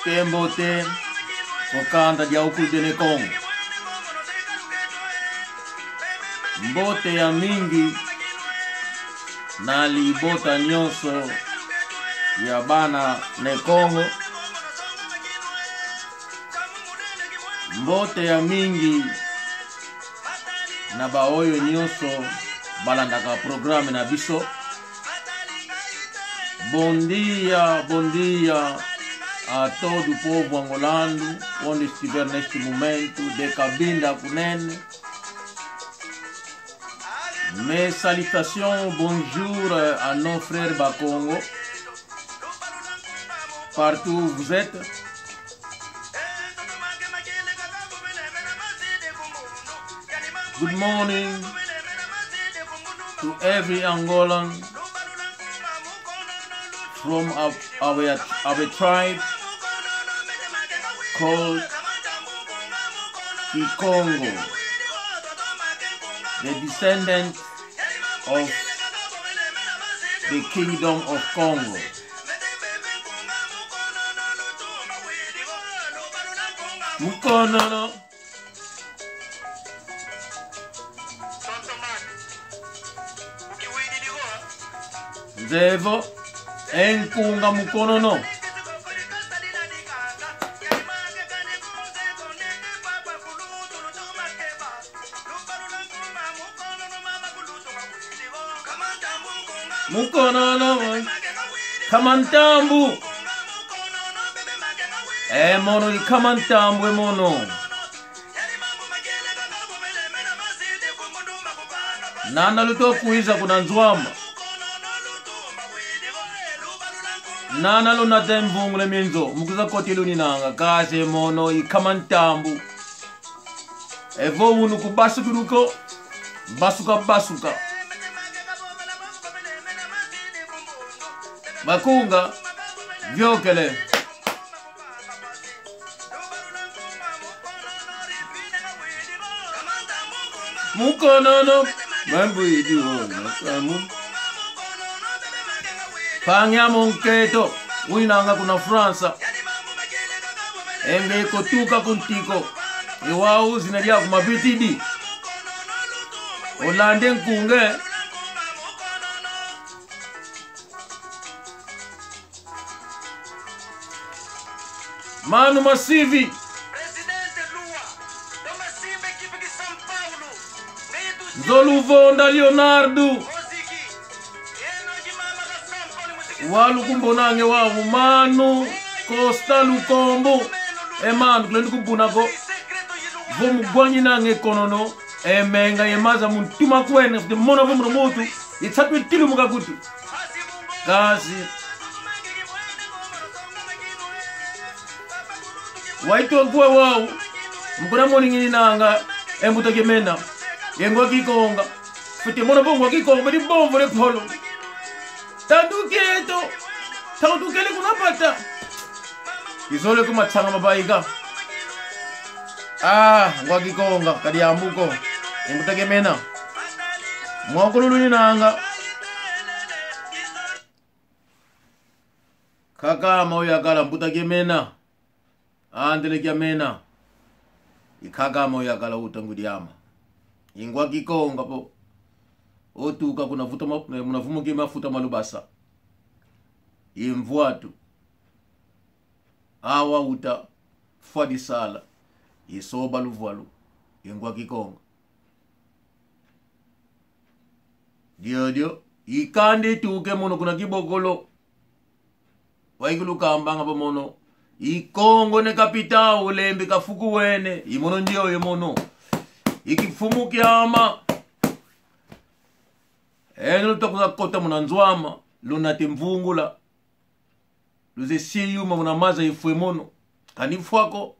Kembote, Kokanda dia ukudene Kongo. Mbote ya mingi na libota nyonso ya bana ne Kongo. Mbote ya mingi na baoyo nyonso balandaka programme na biso. Bom dia a todo o povo angolano, onde estiver neste momento, de Cabinda Kunene. Mes salutations, bonjour à nos frères Bakongo, partout où vous êtes. Good morning to every Angolan from our tribe called Kikongo, the descendants of the Kingdom of Congo. Mukonono Zevo Enkunga Mukonono Mukonono Kamantambu mono Kamantambu mono Nana luto kuiza kuna nzwama Nana lo na temvungu le minzo mukuza koti luni nanga kaze mono Kamantambu evo unu kubasukuruko basuka Bakunga vyokele Mukonono mambu idiona kamu Panya monketo uinanga kuna Fransa enge kotuka kuntiko iwao zinalia kumabitidi Olande nkunge Manu Masivi Zoluvonda Leonardo Walu kumbonange wawu Manu Costa Lukombo Manu kulendi kumbunako Vomu gwanyi nange konono Menga yemaza muntuma kwene Mona vomu romotu Yetsatu itilu mukakutu Kasi Waito kuwe wawu Mkuna moningini nanga Embuta kemena Yengo kikonga Fute mona bongo kikonga Bidi bombo le polo Tanduketo Tandukele kunapata Izole kumatanga mabaika Ngwa kikonga Kadi ambuko Embuta kemena Mwakululu nanga Kaka mauya kala mbuta kemena Andele kiamena Ikaga moya kala utangudiama Ingwa kikonga po Otuka kuna futa munafumu kima futa malubasa Imvuatu Awa uta Fadi sala Isoba luvualu Ingwa kikonga Dio Ikandi tuke mono kuna kibokolo Waikulu kambanga po mono Ikongo ne kapita ulembe kafuku wene imono ndio yemono ikifumu kiama lutokuza kota munanzwama lunati mvungula luze siyuma munamaza ifwe mono kanifwako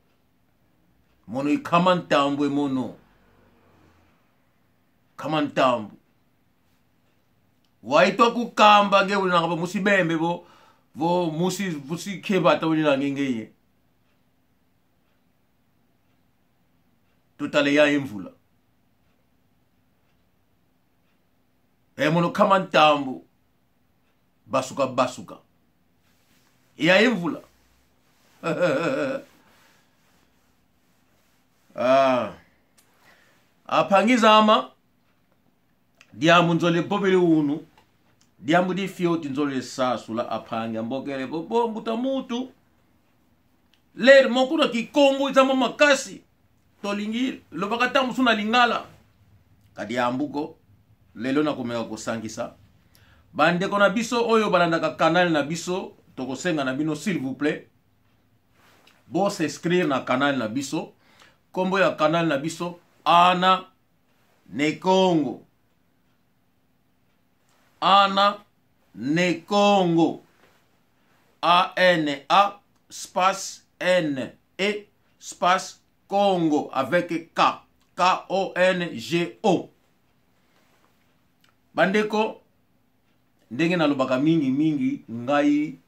mono ikamantambu mono kamantambu waitwa kukamba nge ulina ngaba musibembe bo musi kebata ulina ngengeye tutale ya imvula mono kamantambu basuka ya imvula Apangiza ama diamu nzole bobele unu diamu di fioti nzole sasula apangi ambokele bobo mbuta mutu ler mokuna kikongo izama makasi tolingiri lobaka musuna lingala kadi ambuko lelo na kumeka kusangisa bandeko na biso oyo balandaka canal na biso tokosenga na bino s'il vous plaît bo s'inscrire na canal na biso kombo ya canal na biso Ana Nekongo. Ana Nekongo. A-N-A space N-E space Congo avec K. K-O-N-G-O. Bandeko ndenge nalobaka mingi ngai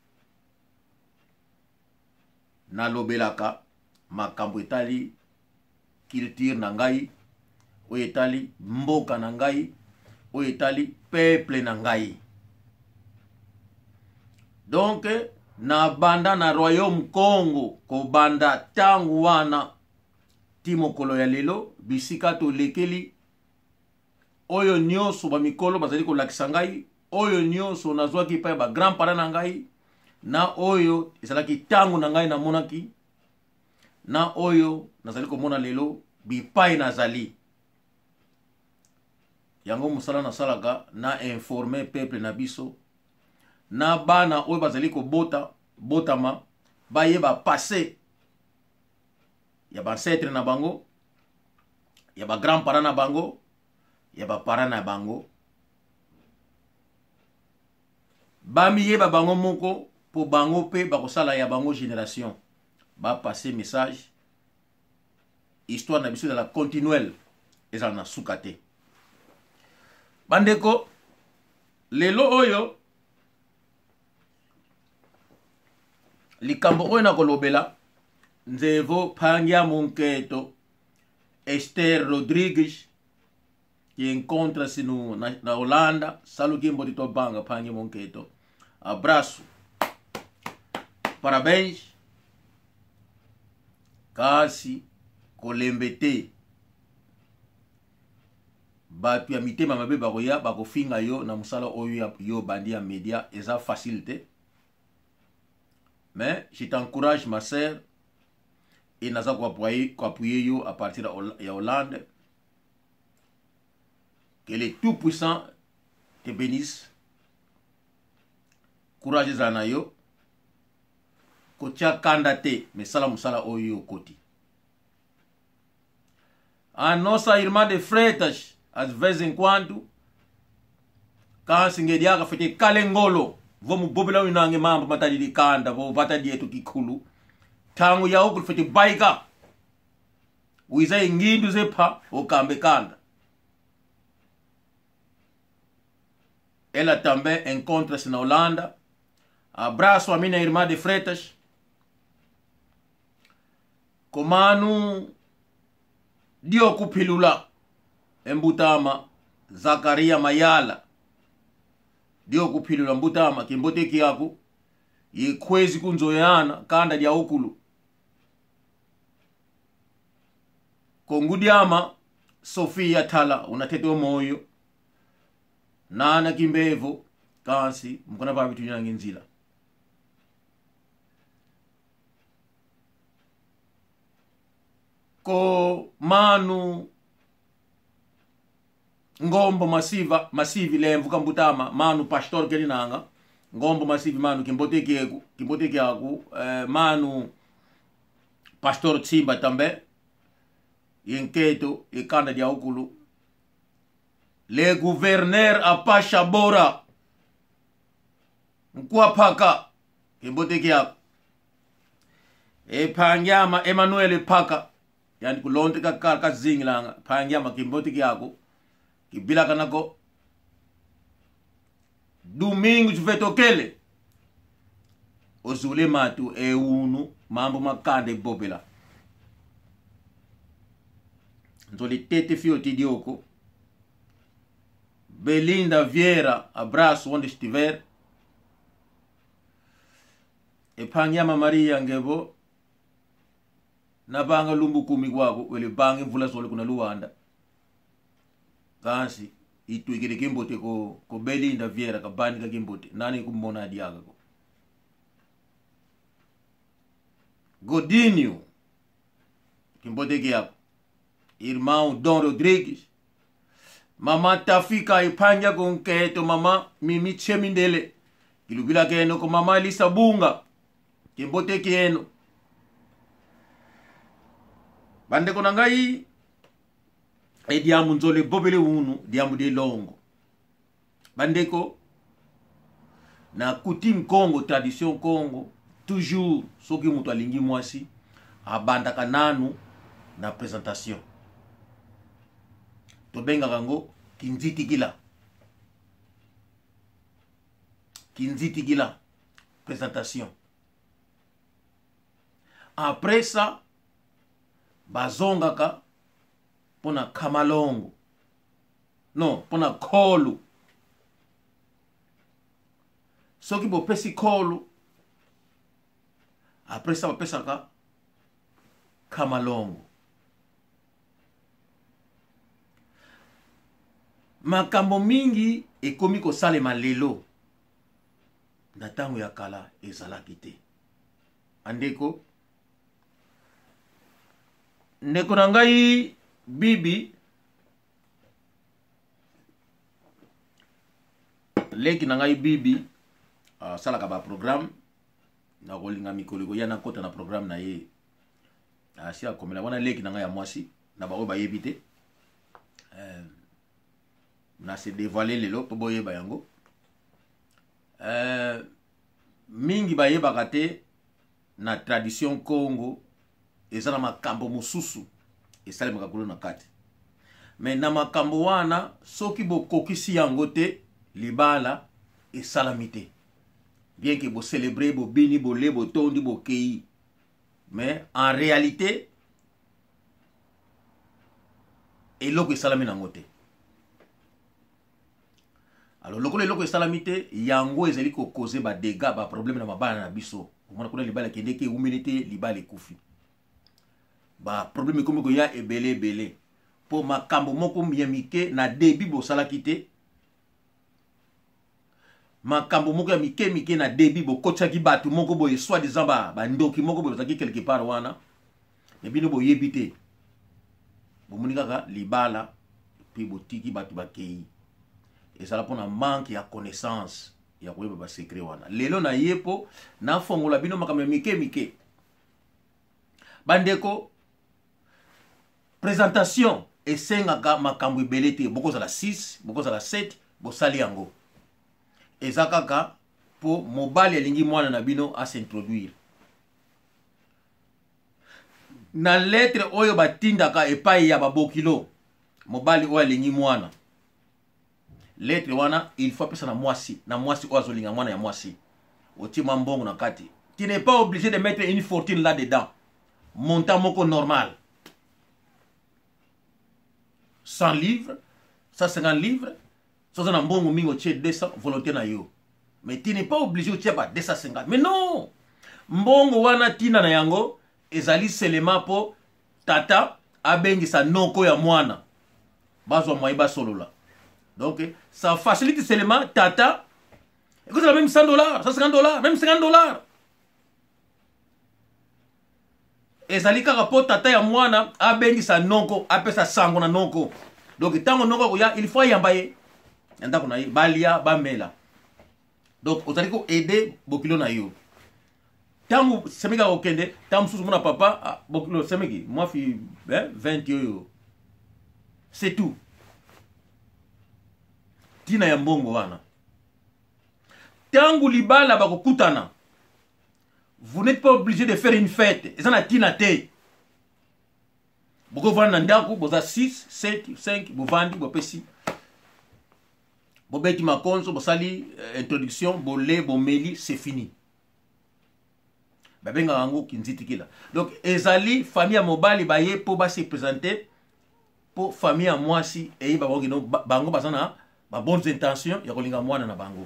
nalobelaka makambo etali culture na ngai oyo etali mboka na ngai oyo etali peuple na ngai. Donc na banda na royaume Congo ko banda tangu wana timokolo ya lelo bisika to lekeli oyo nyonso ba mikolo bazali ko lakisa ngai oyo nyonso nazwaki pa ba grand parent na ngai na oyo ezalaki tangu na ngai na monaki na oyo nazali komona lelo bipai nazali yango musala na salaka na informer peuple na biso na bana oyo bazali ko botama bayeba passé ya ba ancêtre na bango ya ba grand parent na bango ya ba parent na bango bamiyeba bango moko po bango pe bakosala ya bango génération ba passer message histoire na biso de la continuelle ezala na sukate. Bandeko lelo oyo likambo oyo na kolobela nzevo pangia monketo Esther Rodrigues qui encontra sinu na Holanda salu kimbo tito banga pangia monketo abraço parabéns kasi kolembete batu ya mitema mabe bakoya bakofinga yo na musala oyo yo bandi ya media eza facilité. Mais je t'encourage ma sœur et naza ko appuyer yo à partir de Hollande. Que le tout puissant te bénisse. Courage zana yo. Ko tia kandate mais sala musala oyo koti. A nossa irmã de Freitas, às vezes em quando, kansi ngediaka fete kalengolo, vomu bobela unange mambo matadi di kanda, vo batadi etu kikulu, tangu ya ukul fete baika, uiza ingindu zepa, okambe kanda. Ela também encontra-se na Holanda. Abraço a minha irmã de Freitas. Komanu dio kupilula embutama Zakaria Mayala dio kupilula mbutama kimboteki yako yikwezi kunzoyana kanda dia okulu kongudiama Sofia Tala unateto moyo nana kimbevo kansi mkona babitu nyanginzila ko manu ngombo masivi lemvuka mbutama manu pastor kelinanga ngombo masivi manu kimboteki yaku manu pastor Tsimba tambe yenketo ikanda dia okulu le gouverneur Apasha Bora mkua paka kimboteki yaku panyama Emmanuel Paka yani kulonte ka zingilanga panyama kimboteki yaku kibila kanako Domingos vetokele ozule matu unu mambo makande bobela nzoli tete fio tidioko Belinda Vieira abraço onde estiver e panyama Maria ngebo na banga lumbu kumi kwako wele bange mvula sole kuna luanda kansi itu ikide kimbote ko Belinda Viera ka bani ka kimbote nani kumbona diaga ko Godinho kimbote kiapo irmão Don Rodrigues mama Tafika ipanja konketo mama Mimi Chemindele kilubila keno ko mama Lisa Bunga kimbote kieno bande kona ngai diamu nzole bobele unu diamu de longo bandeko na coutume Congo tradition Congo toujours soki mutu alingi mwasi abandaka nanu na présentation to benga kango kinziti gila présentation après ça bazongaka pona kamalongo non pona kolu soki bopesi kolu après ça bapesaka kamalongo makambo mingi ekomi kosalema lelo na tango ya kala ezalaki te andeko ndeko na ngai bibi leki na ngai bibi salaka ba programme na kolinga mikolo ya na kota na programme na ye asi akomela wana leki na ngai ya mwasi na ba ba yebite na se dévoiler lelo po boyeba yango mingi ba yeba te na tradition Congo ezana makambo mususu esalemaka kulo na kati mais na makambo wana soki bokokisi yango te libala esalamite bien que bo célébrer bo bini bo le bo tondi bo kei mais en réalité eloko esalami nango te alors lokolo eloko esalamite yango ezali ko causer ba dégâts ba problème na mabana na biso omona kuna libala kende ke humilité libala ekufi ba problème komiko ya ebele po makambo moko miyamike na debi bo salakite makambo moko ya mike na debi bo kochaki batu moko bo soit disant ba ndoki moko bo zaki quelque part wana et bino bo yebite bo monika ka libala puis bo tiki batu bakei et ça la pona manque ya connaissance ya koyeba ba secret wana lelo na yepo na fongola bino makambo mike bandeko présentation et sengaka makambo ebelete boko za la 6 boko za la 7 bosali yango ezakaka po mobali alingi mwana na bino a s'introduire na lettre oyo batindaka epai ya babokilo mobali oyo alingi mwana lettre wana il faut pesa na mwasi oyo azolinga mwana ya mwasi otima mbongo na kati tu n'es pas obligé de mettre une fortune là dedans montant moko normal 100 livres 150 livres ça na mbongo mingo tche 200 volonté na yo mais tu n'es pas obligé de tche ba 250 mais non mbongo wana tina na yango ezali seulement po tata abengisa noko ya mwana bazwa moyiba solola donc ça facilite seulement tata écoute la même $100 $150 même $50 ezali kaka po tata ya mwana abengisa noko apesa sango na noko donc tango noko koya il faut yamba ye ndako na ye balia bamela donc ozali ko aider bokilo na yo tango semeka okende tango susu mona papa bokilo semeki moi fi 20 yo c'est tout tina ya mbongo wana tango libala bakokutana. Vous n'êtes pas obligé de faire une fête. Ils en ont tina te. Vous vendez un daku, vous avez 6, 7, 5, vous vendez, vous pesi. Vous bêtez ma conso, vous sali introduction, vous lait, vous meli, c'est fini. Benga rango kinziti kila. Donc, ezali famille mobile baye pour se présenter pour famille à moi si et bango basana ba bonnes intentions ya kolinga mwana na bango.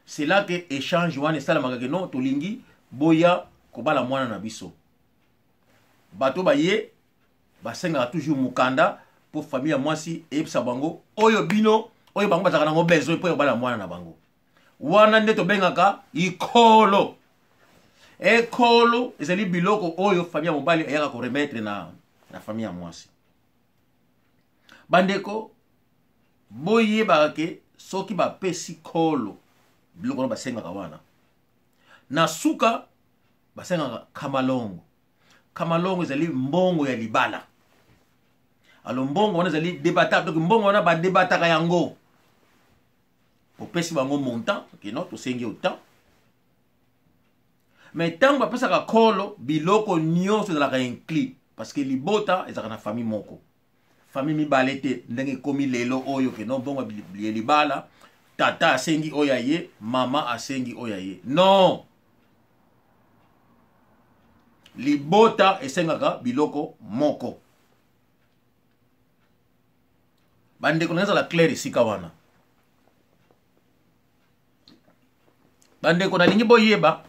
C'est là que échange wana sala magake no tolingi boya kobala mwana na biso bato baye basenga toujours mukanda pour famille ya mwasi eyebisa bango oyo bino oyo bango bazaka nango besoin po yobala mwana na bango wana nde tobengaka ikolo ekolo ezali biloko oyo famille ya mobali ayaka koremetre na famille ya mwasi bandeko boyebaka ke soki bapesi kolo biloko wana basengaka wana na suka basengaka kamalongo. Kamalongo ezali mbongo ya libala. Alors mbongo wana ezali débatable, donc mbongo wana ba débataka yango. Opesi bango montant, ok non, to sengi autant. Mais tant ba pesa ka kolo biloko nyonso ezalaka inclus parce que libota ezalaka na famille moko. Famille mibale te ndenge komi lelo oyo ke non bongo ya libala, tata asengi oya ye, mama asengi oya ye. Non. Libota esengaka biloko moko. Bande koneza la clair ici kawana. Bande kona lingi boyeba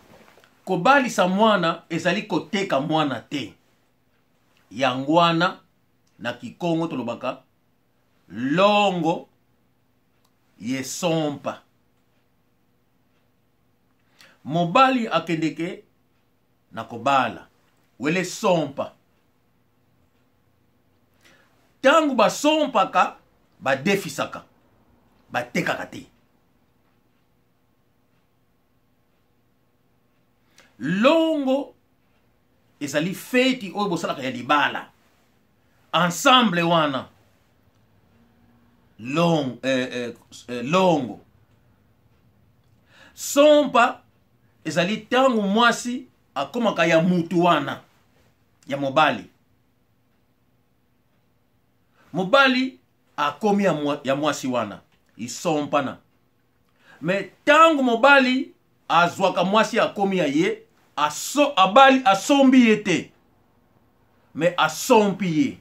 kobali sa mwana ezali koteka mwana te. Yangwana na kikongo tolobaka longo yesompa. Mobali akendeke na kobala wele sompa. Tangu ba sompa ka ba defisaka ba tekaka te. Longo ezali feti oyo bosalaka ya libala ensemble wana longo sompa ezali tangu mwasi akomaka ya mutu wana ya mobali. Mobali akomi ya mwasi wana isompana. Me tangu mobali azwaka mwasi akomi ya ye abali asombi ye te. Me asompi ye.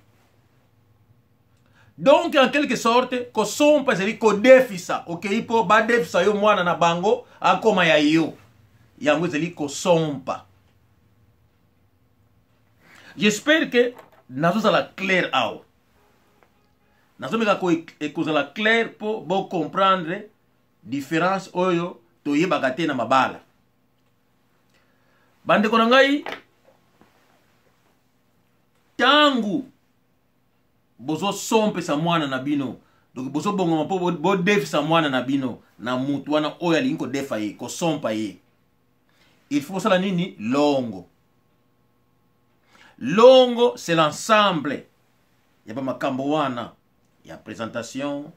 Donc en quelque sorte ko sompa ezali ko defisa. Ok ipo ba defisa yo mwana na bango akoma ya yo. Yango ezali ko sompa. J'espère que nazo la clair awa. Nazo meka ko la clair pour bon comprendre différence oyo to yebaka te na mabala. Bande ko ngai tangu bozo sompe sa mwana na bino. Donc bozo bongo po bo def sa mwana na bino na mutu wana oyo ali ko defa ye ko sompa ye. Il faut ça la nini longo. Longo, c'est l'ensemble. Il y a pas makambo wana. Il y a présentation.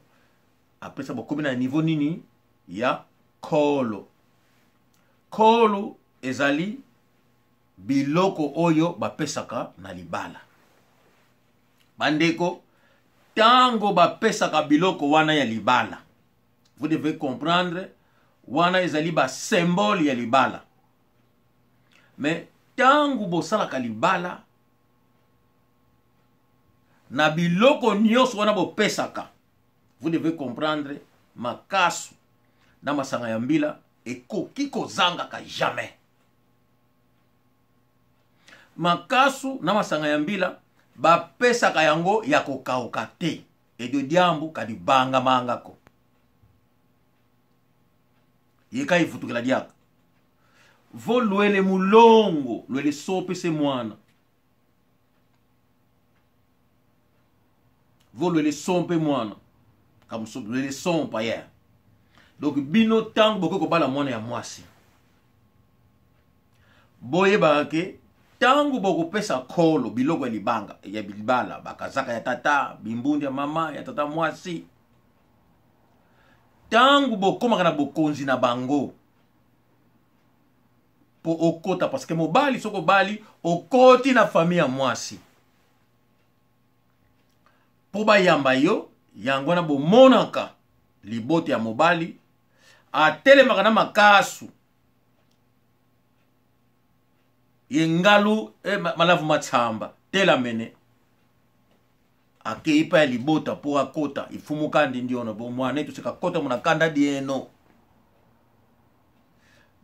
Après ça, beaucoup na niveau nini. Il y a kolo. Kolo, ezali biloko oyo bapesaka na libala. Bandeko, tango bapesaka biloko wana ya libala. Vous devez comprendre, wana ezali ba symbole ya libala. Mais tango bosalaka libala, na biloko nyonso wana bopesaka, vous devez comprendre makasu na masanga ya mbila ekoki kozangaka jamais. Makasu na masanga ya mbila bapesaka yango ya kokauka te. Edo diambu kadi banga mangako. Yeka ifutukela diaka. Vo luele mulongo, luele sope se mwana. Vo luele sompe mwana. Comme so luele sompa ya. Donc bino tango boko bala mwana ya mwasi. Boye bake tango boko pesa kolo biloko ya libanga ya bilibala bakazaka ya tata bimbundi ya mama ya tata mwasi. Tango boko makana bokonzi na bango. Po okota parce que mobali soko bali okoti na famille ya mwasi. Po bayamba yo yango na bomonaka libote ya mobali atelemaka na makasu yengalu malavu matamba tela mene akeipa ya libota po akota ifumukandi ndiona bo mwana etu seka kota muna kanda dieno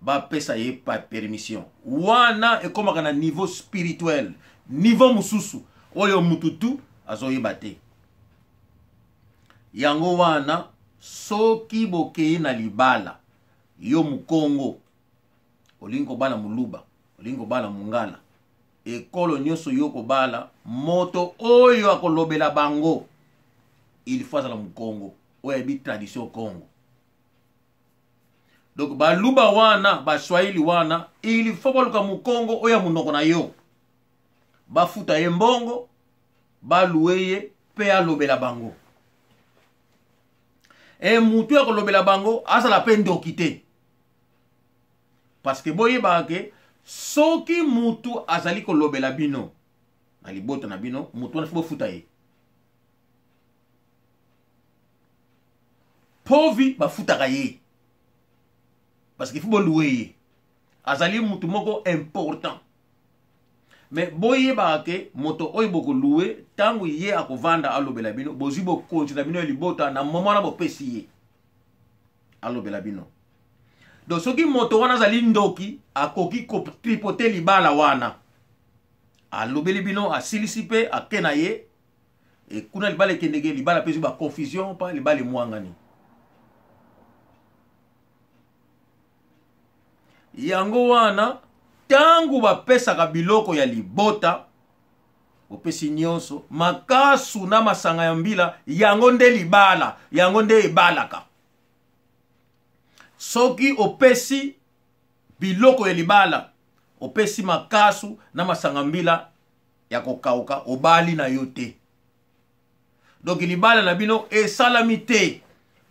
ba pesa ye pa permission wana ekomaka na niveau spirituel niveau mususu oyo mututu azoyeba te. Yango wana soki bokei na libala yo mukongo olingo bala muluba olingo bala mungala ekolo nyonso yo kobala moto oyo akolobela bango il faut azala mukongo oyo ebi tradition Congo. Donc baluba wana baswahili wana il faut baluka mukongo oyo munoko na yo bafuta ye mbongo balueye pe alobela bango. Et mutu akolobela bango azala pe ndoki te. Parce que boyeba ke soki mutu azali kolobela bino na libota na bino mutu wana fo futa ye. Povi bafutaka ye. Parce qu'il faut louer ye. Azali mutu moko important. Mais boyeba ke moto oyo boko louer tangu ye akovanda alobela bino bozi bo kontina bino libota na moment na bo pesi ye alobela bino. Donc soki moto wana azali ndoki akoki ko tripoter libala wana alobeli bino asilisi pe akena ye e kuna libala ekendeke libala pesi ba confusion pa libala mwangani. Yango wana tangu bapesaka biloko ya libota opesi nyonso makasu na masanga ya mbila yango nde libala yango nde ebalaka. Soki opesi biloko ya libala opesi makasu na masanga mbila ya kokauka obali na yo te. Donc libala na bino esalami te.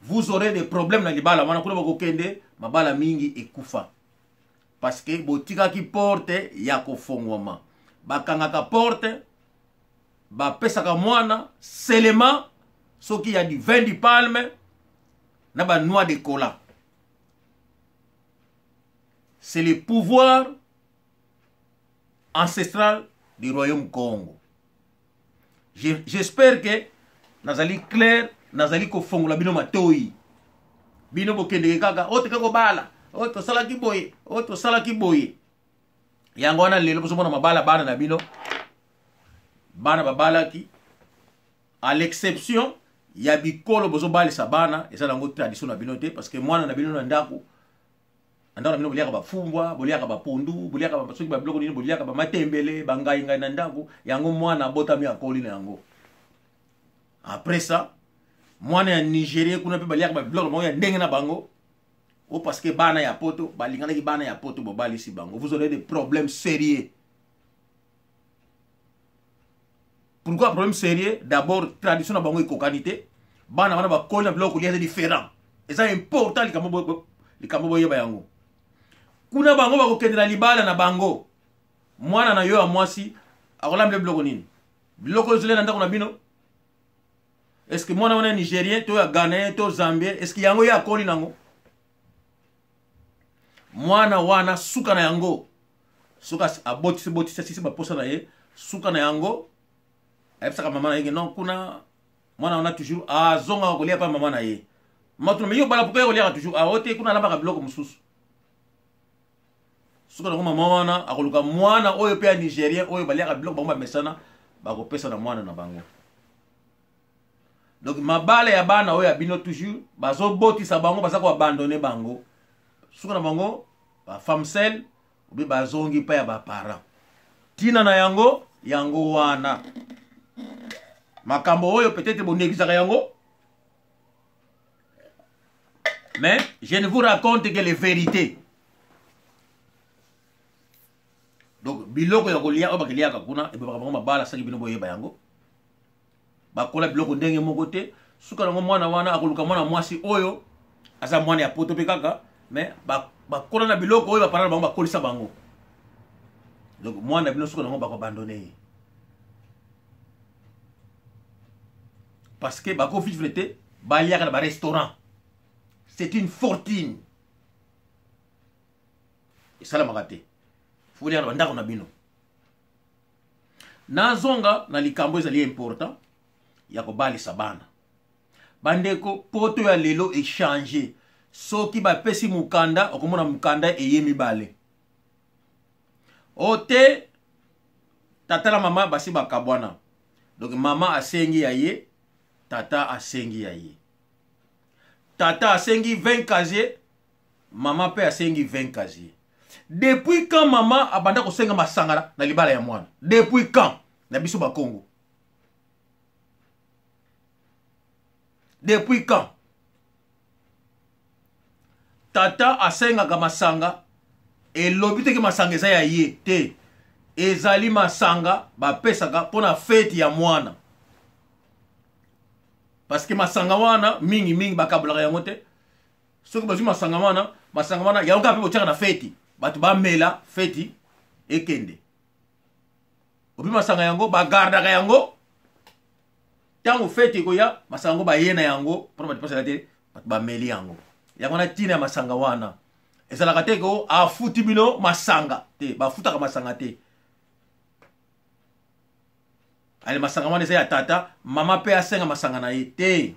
Vous aurez des problèmes na libala wana kuna bakokende mabala mingi ekufa. Parce que botika ki porte ya kofongwama bakangaka porte bapesaka mwana seulement soki ya di vin du palme na ba noix de cola. C'est le pouvoir ancestral du royaume Congo. J'espère que nazali clair, nazali kofongola bino matoi. Bino bokende kaka oteka ko bala. Oto salaki boye, oto salaki boye. Yango wana lelo bozomona mabala bana na bino. Bana babalaki. À l'exception, ya bikolo bozobali sa bana, eza nango tradition na bino te parce que mwana na bino na ndako. Andana bino boliaka ba fumbwa, boliaka ba pondu, boliaka ba soki ba biloko nini boliaka ba matembele, bangai ngai na ndako, yango mwana botami akoli na yango. Après ça, mwana ya Nigeria kuna pe baliaka ba biloko mo ya ndenge na bango. Ou parce que bana ya poto, balingana ki bana ya poto bobali si bango. Vous aurez des problèmes sérieux. Pourquoi problème sérieux? D'abord, tradition na bango e kokanité. Bana wana ba kola biloko lié différent. Et ça important likambo yeba yango. Kuna bango ba kokende na libala na bango. Mwana na yo ya mwasi akolambe biloko nini? Biloko zile na ndako na bino. Est-ce que mwana wana Nigérien, to ya Ghanéen, to Zambien, est-ce que yango ya koli nango? Mwana wana suka na yango. Suka abotisi sisi ba posa na ye, suka na yango. Ayebisaka mama na ye non kuna mwana wana toujours azonga kolia pa mama na ye. Matu me yo bala pokoya kolia toujours ote kuna lamba ka biloko mususu. Suka na mama wana akoluka mwana oyo pe ya Nigérien oyo balia ka biloko bango mesana bakopesa na mwana na bango. Donc mabala ya bana oyo abino toujours bazobotisa bango bazako abandonner bango. Suka na bango ba femme seule obi bazongi pa ya ba parents. Tina na yango yango wana. Makambo oyo peut-être bonegizaka yango. Mais je ne vous raconte que les vérités. Donc biloko ya kolia oba kelia ka kuna e ba mabala saki bino boyeba yango. Bakola biloko ndenge moko te. Suka na mwana wana akoluka mwana mwasi oyo asa mwana ya poto pe kaka. Mais bakola na biloko oyo baparana bango bakolisa bango. Donc mwana bino suka nango bako abandonner. Parce que bako vivre te baliaka na ba restaurant. C'est une fortune. Et ça la magate. Faut dire bandako na bino. Na zonga na likambo ezali important ya ko bali sabana. Bandeko poto ya lelo échanger. Soki ba pesi mukanda okomona mukanda eye mibale. Ote tata na mama basi bakabwana. Donc mama asengi ya ye, tata asengi ya ye. Tata asengi 20 casiers, mama pe asengi 20 casiers. Depuis quand mama abanda kosenga masanga na libala ya mwana? Depuis quand? Na biso ba Congo. Depuis quand? Tata asenga ka masanga et lobite ke masanga eza ya ye te. Ezali masanga ba pesaka pona fête ya mwana. Parce que masanga wana mingi bakabulaka yango te. Soki bazwi masanga wana yango ka pe botiaka na fête. Batu ba mela fête ekende. Obi masanga yango ba gardaka yango. Tango fête koya masanga ba yena yango pona ba dipasa te ba meli yango. Yango na tina masanga wana. Ezalaka te ko afuti bino masanga te, ba futaka masanga te. Ale masanga wana eza ya tata, mama pe asenga masanga na ye te.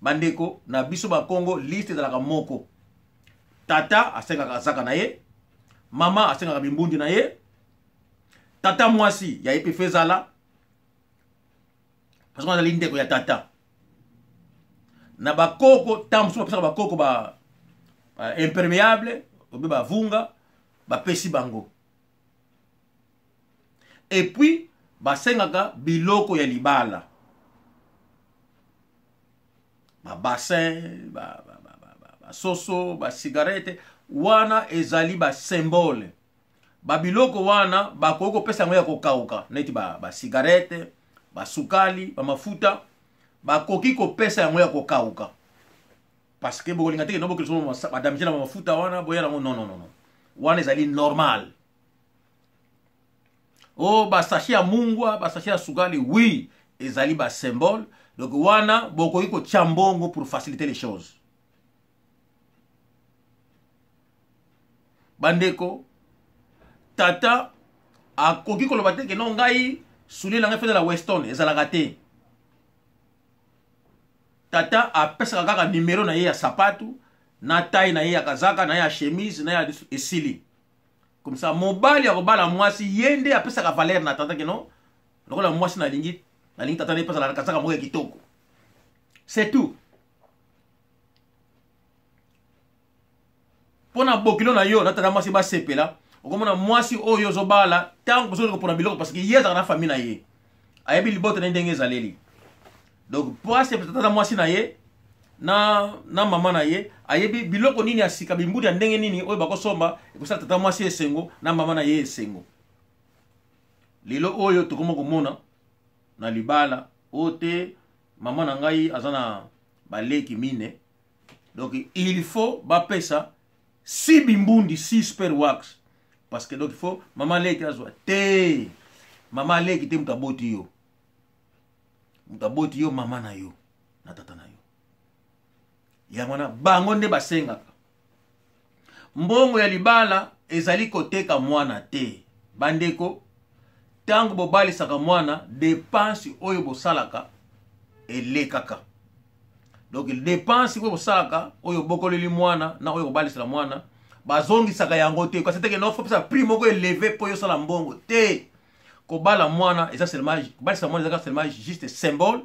Bandeko na biso ba Congo liste ezalaka moko. Tata asenga kazaka na ye, mama asenga bimbundi na ye. Tata mwasi ya epe fezala. Parce qu'on a l'indeko ya tata. Na ba koko tamso ba koko ba imperméable, obe ba vunga, ba pesi bango. Et puis basengaka biloko ya libala. Ba bassin, ba soso, ba cigarette, wana ezali ba symbole. Ba biloko wana ba koko pesa ngoya kokauka. Neti ba cigarette, ba sukali, ba mafuta, ba koki ko pesa yango ya kokauka. Parce que bolinga te no bokelo madame jela mafuta wana boya non. Wana ezali normal. Oh, ba sachet ya mungwa, ba sachet ya sukali, oui, ezali ba symbole. Donc wana bokoki ko chambongo pour faciliter les choses. Bandeko tata akoki ko lobate ke non ngai soulier la fait de la Weston ezalaka te. Tata apesa kaka numéro na ye ya sapatu, na taille na ye ya kazaka, na ye ya chemise, na ye ya esili. Comme ça, mobali akobala mwasi yende apesa ka valeur na tata ke non. Lokola mwasi na lingi tata ne pesa la kazaka moya kitoko. C'est tout. Pona bokilo na yo na tata mwasi ba sepela, okomona mwasi oyo zobala tango bozo ko pona biloko parce que yeza na famille na ye. Ayebi libote na ndenge ezaleli. Donc pour se tata mwasi na ye na mama na ye ayebi biloko nini asika bimbudi ya ndenge nini oyo bakosomba ekosala tata mwasi esengo na mama na ye esengo. Lilo oyo tokomo komona na libala ote mama na ngai azana baleki mine. Donc il faut bapesa si bimbundi si super wax parce que donc il faut mama leki azwa te mama leki te mutaboti yo. Mutaboti yo mama na yo na tata na yo. Yangona bango nde basengaka. Mbongo ya libala ezali koteka mwana te. Bandeko tango bobali saka mwana dépense oyo bosalaka elekaka. Donc dépense oyo bosalaka oyo bokoleli mwana na oyo bobali sala mwana bazongi saka yango te. Kwa seteke no faut ça prix moko élevé po yo sala mbongo te. Kobala mwana eza seulement kobala sa mwana eza seulement juste symbole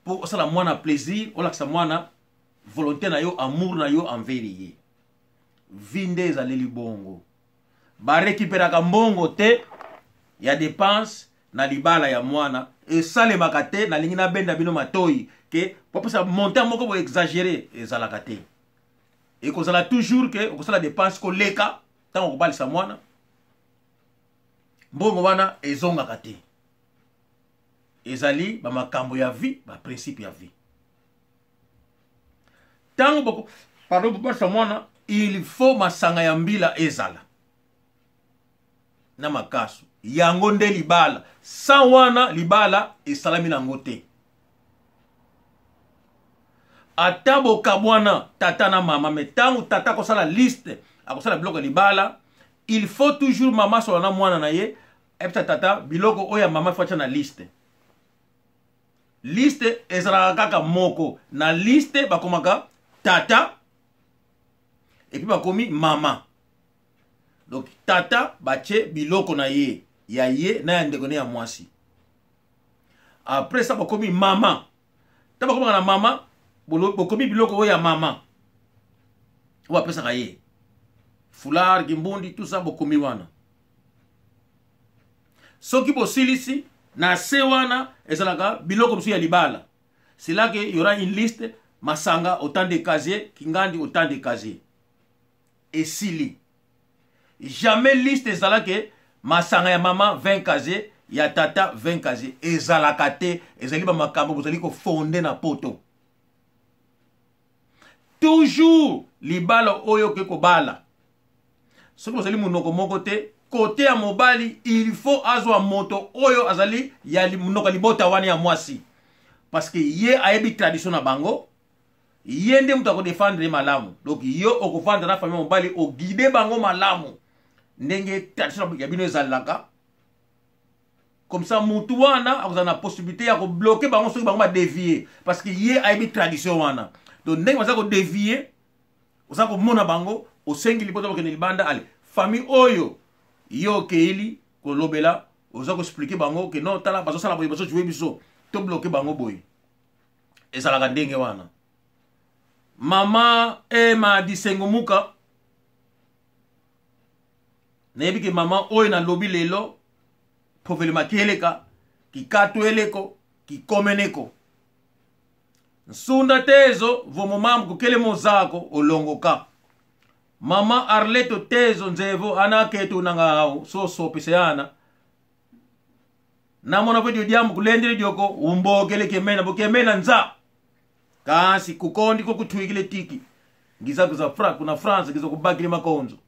pour sala mwana plaisir ou la sa mwana volonté na yo amour na yo envers ye. Vinde ezaleli bongo. Ba récupéraka mbongo te ya dépense na libala ya mwana et salemaka te na lingi na benda bino matoi ke pour ça monter moko bo exagérer ezalaka te. Et kozala toujours que okosala dépense ko leka tango kobali sa mwana mbongo wana ezongaka te. Ezali ba makambo ya vie, ba principe ya vie. Tango boko pardon pour sa mwana il faut masanga ya mbila ezala na makasu yango nde libala sa wana libala esalami nango te. Atabo kabwana tata na mama me tango tata kosala liste akosala biloko libala il faut toujours mama sola na mwana na ye epta tata biloko oya mama facha na liste. Liste ezalaka kaka moko na liste bakomaka tata et puis bakomi mama. Donc tata bache biloko na ye ya ye na ya ndekone ya mwasi. Après ça bakomi mama. Ta bakomi na mama, bakomi biloko ya mama. Wa pesa ka ye. Foulard, gimbundi, tout ça bakomi wana. Soki bosilisi na se wana ezalaka biloko msu ya libala. C'est là qu'il y aura une liste masanga autant de casiers, kingandi autant de casiers. Et sili. Jamais liste ezala que masanga ya mama 20 casiers, ya tata 20 casiers. Ezalaka te, ezali ba makambo bozali ko fondé na poto. Toujours libala oyo ke ko bala. Soki bozali munoko moko te, côté ya mobali, il faut azwa moto oyo azali ya munoko libota wani ya mwasi. Parce que ye ayebi tradition na bango, ye nde mutu ako défendre malamu. Donc yo okofanda na famille mobali o guider bango malamu. Ndenge tradition ya bino ezalaka. Comme ça mutu wana akozala na possibilité ya ko bloquer bango soki bango ba dévier parce que ye ayebi tradition wana. Donc ndenge baza ko dévier, oza ko mona bango o sengi lipoto bakene libanda ale. Famille oyo yo keili ko lobela, oza ko expliquer bango que non tala bazo sala boye bazo jouer biso. To bloqué bango boy. Et ça la ndenge wana. Mama ma disengumuka. Nebi ke mama oyo na lobi lelo povele makeleka ki katu eleko ki komeneko. Nsunda tezo vo mama kukele mozako olongoka. Mama Arleto tezo nzevo anaketu nanga hao so piseana. Na mwana kwetu diamu kulendele dioko umbogele kemena bo kemena nza kasi kukondi ko kutuigile tiki ngiza kuza kuna France ngizo kubagile makonzo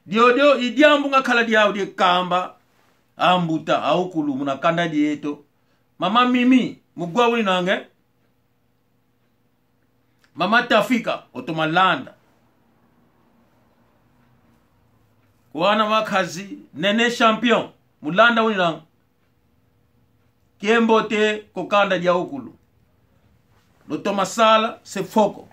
diodio idiambu ngakhala diawo die kamba ambuta awukulu muna kanda dieto mama mimi mugwa wuli nange mama Tafika otomalanda wana wakazi nene champion mulanda wina kiembote kokanda dia ukulu Loto masala se foko